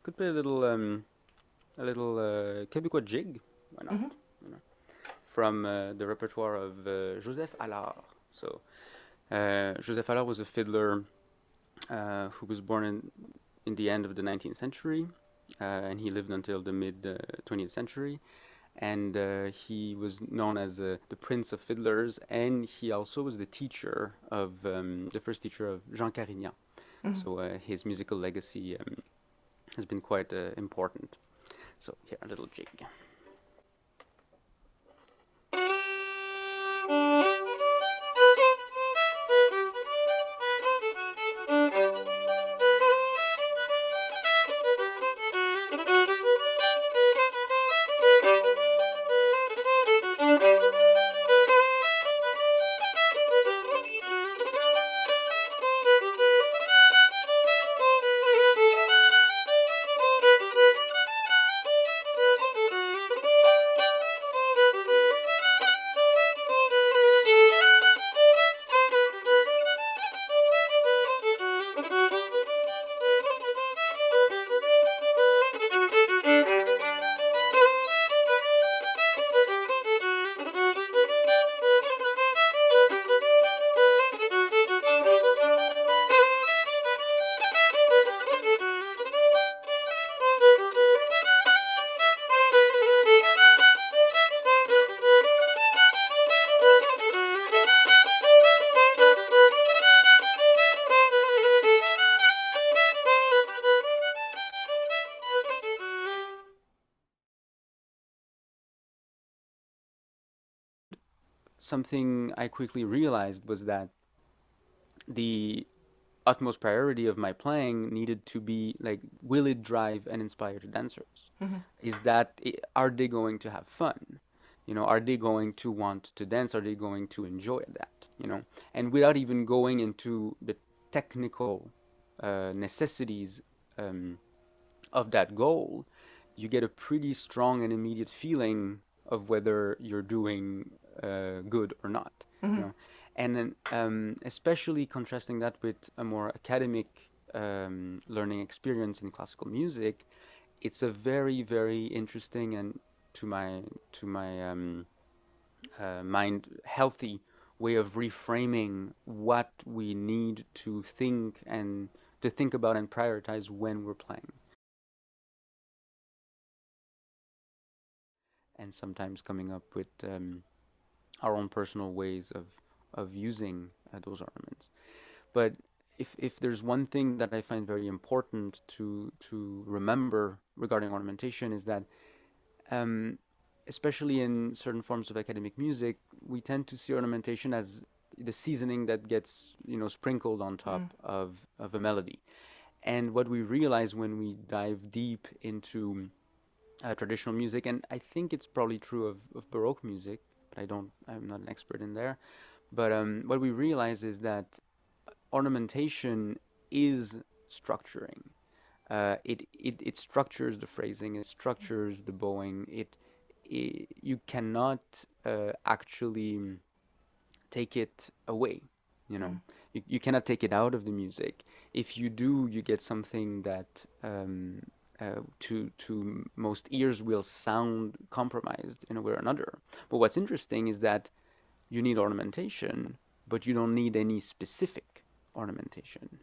could play a little Québécois jig. Why not? Hmm. You know, from the repertoire of Joseph Allard. So Joseph Allard was a fiddler who was born in the end of the 19th century, and he lived until the mid 20th century. And he was known as the Prince of Fiddlers, and he also was the first teacher of Jean Carignan. Hmm. So his musical legacy has been quite important. So here, a little jig. Something I quickly realized was that the utmost priority of my playing needed to be like, will it drive and inspire the dancers? Hmm. Are they going to have fun? Are they going to want to dance? Are they going to enjoy that? And without even going into the technical necessities um, of that goal, you get a pretty strong and immediate feeling of whether you're doing good or not. You Hmm. know, and then especially contrasting that with a more academic learning experience in classical music, it's a very, very interesting and to my mind healthy way of reframing what we need to think about and prioritize when we're playing. And sometimes coming up with our own personal ways of using those ornaments. But if there's one thing that I find very important to remember regarding ornamentation is that um, especially in certain forms of academic music, we tend to see ornamentation as the seasoning that gets sprinkled on top of a melody. And what we realize when we dive deep into traditional music, and I think it's probably true of Baroque music, but I'm not an expert in there. But what we realize is that ornamentation is structuring. It structures the phrasing, it structures the bowing. You cannot actually take it away. You know, Hmm. you cannot take it out of the music. If you do, you get something that to most ears will sound compromised in a way or another. But what's interesting is that you need ornamentation, but you don't need any specific ornamentation.